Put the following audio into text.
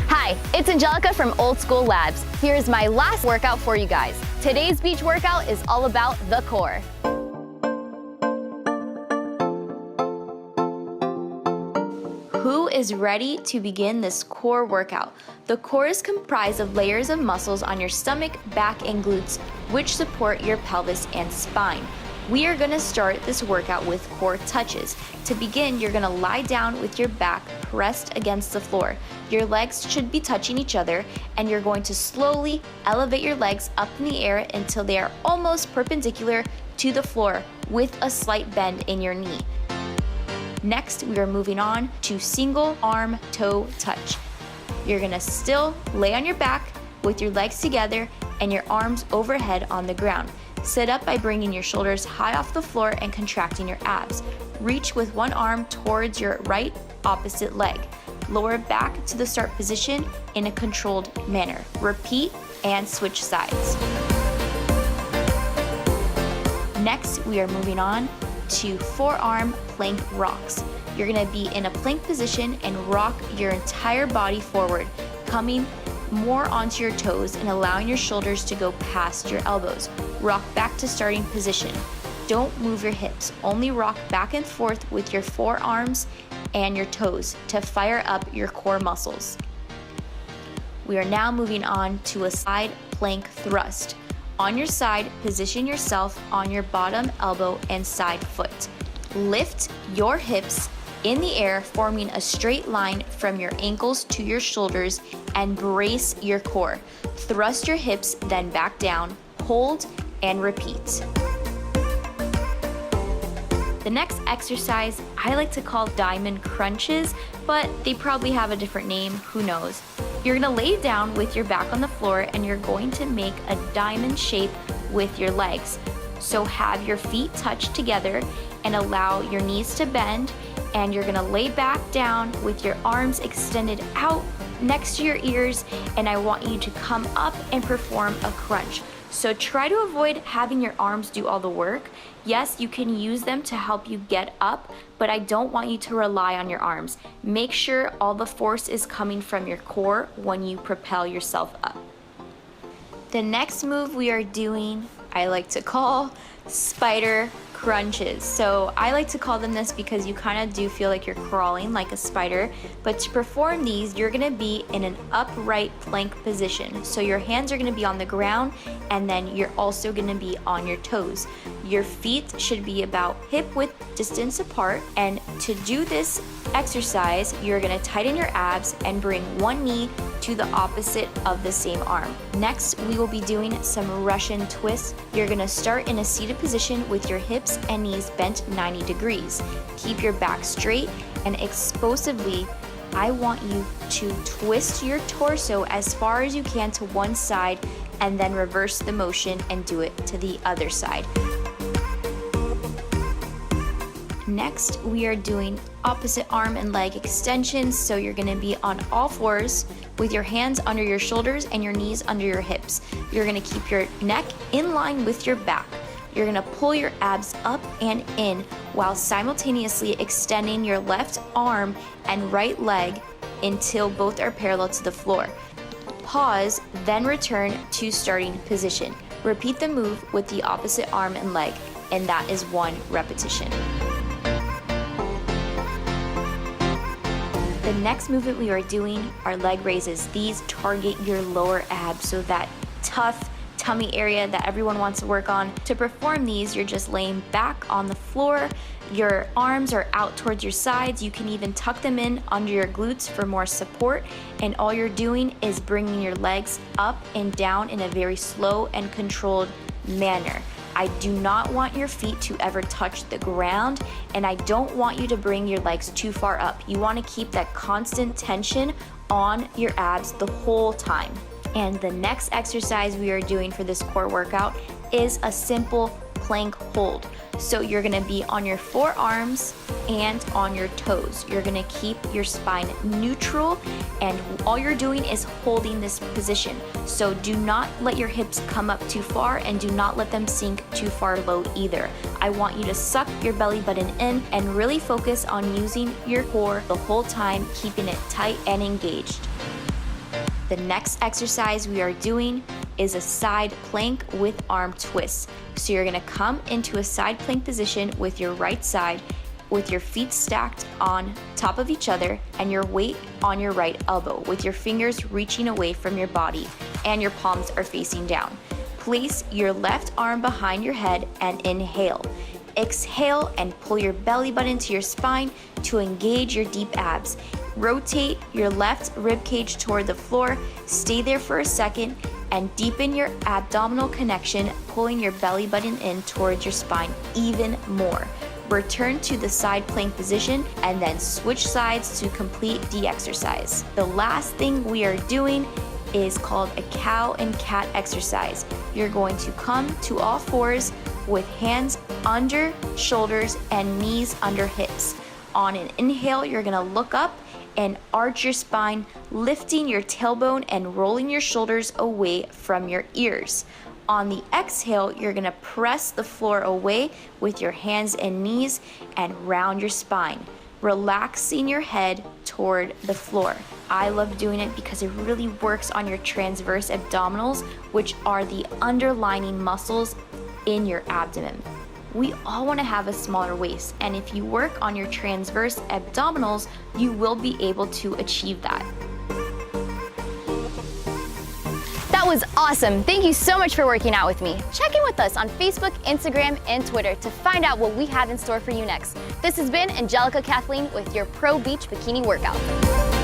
Hi, it's Angelica from Old School Labs. Here's my last workout for you guys. Today's beach workout is all about the core. Who is ready to begin this core workout? The core is comprised of layers of muscles on your stomach, back, and glutes, which support your pelvis and spine. We are going to start this workout with core touches. To begin, you're going to lie down with your back pressed against the floor. Your legs should be touching each other, and you're going to slowly elevate your legs up in the air until they are almost perpendicular to the floor with a slight bend in your knee. Next, we are moving on to single arm toe touch. You're going to still lay on your back with your legs together and your arms overhead on the ground. Sit up by bringing your shoulders high off the floor and contracting your abs. Reach with one arm towards your right opposite leg. Lower back to the start position in a controlled manner. Repeat and switch sides. Next, we are moving on to forearm plank rocks. You're going to be in a plank position and rock your entire body forward, coming more onto your toes and allowing your shoulders to go past your elbows. Rock back to starting position. Don't move your hips, only rock back and forth with your forearms and your toes to fire up your core muscles. We are now moving on to a side plank thrust. On your side, position yourself on your bottom elbow and side foot. Lift your hips in the air, forming a straight line from your ankles to your shoulders, and brace your core. Thrust your hips, then back down, hold, and repeat. The next exercise I like to call diamond crunches, but they probably have a different name, who knows. You're gonna lay down with your back on the floor and you're going to make a diamond shape with your legs. So have your feet touch together and allow your knees to bend, and you're gonna lay back down with your arms extended out next to your ears, and I want you to come up and perform a crunch. So try to avoid having your arms do all the work. Yes, you can use them to help you get up, but I don't want you to rely on your arms. Make sure all the force is coming from your core when you propel yourself up. The next move we are doing, I like to call spider crunches. So I like to call them this because you kind of do feel like you're crawling like a spider, but to perform these, you're gonna be in an upright plank position. So your hands are gonna be on the ground, and then you're also gonna be on your toes. Your feet should be about hip width distance apart, and to do this exercise, you're gonna tighten your abs and bring one knee to the opposite of the same arm. Next, we will be doing some Russian twists. You're gonna start in a seated position with your hips and knees bent 90 degrees. Keep your back straight, and explosively, I want you to twist your torso as far as you can to one side and then reverse the motion and do it to the other side. Next, we are doing opposite arm and leg extensions. So you're gonna be on all fours with your hands under your shoulders and your knees under your hips. You're gonna keep your neck in line with your back. You're gonna pull your abs up and in while simultaneously extending your left arm and right leg until both are parallel to the floor. Pause, then return to starting position. Repeat the move with the opposite arm and leg, and that is 1 repetition. The next movement we are doing are leg raises. These target your lower abs, so that tough tummy area that everyone wants to work on. To perform these, you're just laying back on the floor. Your arms are out towards your sides. You can even tuck them in under your glutes for more support. And all you're doing is bringing your legs up and down in a very slow and controlled manner. I do not want your feet to ever touch the ground, and I don't want you to bring your legs too far up. You want to keep that constant tension on your abs the whole time. And the next exercise we are doing for this core workout is a simple plank hold. So you're gonna be on your forearms and on your toes. You're gonna keep your spine neutral, and all you're doing is holding this position. So do not let your hips come up too far, and do not let them sink too far low either. I want you to suck your belly button in and really focus on using your core the whole time, keeping it tight and engaged. The next exercise we are doing is a side plank with arm twists. So you're gonna come into a side plank position with your right side, with your feet stacked on top of each other and your weight on your right elbow, with your fingers reaching away from your body and your palms are facing down. Place your left arm behind your head and inhale. Exhale and pull your belly button to your spine to engage your deep abs. Rotate your left rib cage toward the floor. Stay there for a second and deepen your abdominal connection, pulling your belly button in towards your spine even more. Return to the side plank position and then switch sides to complete the exercise. The last thing we are doing is called a cow and cat exercise. You're going to come to all fours with hands under shoulders and knees under hips. On an inhale, you're gonna look up and arch your spine, lifting your tailbone and rolling your shoulders away from your ears. On the exhale, you're gonna press the floor away with your hands and knees and round your spine, relaxing your head toward the floor. I love doing it because it really works on your transverse abdominals, which are the underlining muscles in your abdomen. We all want to have a smaller waist, and if you work on your transverse abdominals, you will be able to achieve that. That was awesome. Thank you so much for working out with me. Check in with us on Facebook, Instagram, and Twitter to find out what we have in store for you next. This has been Angelica Kathleen with your Pro Beach Bikini Workout.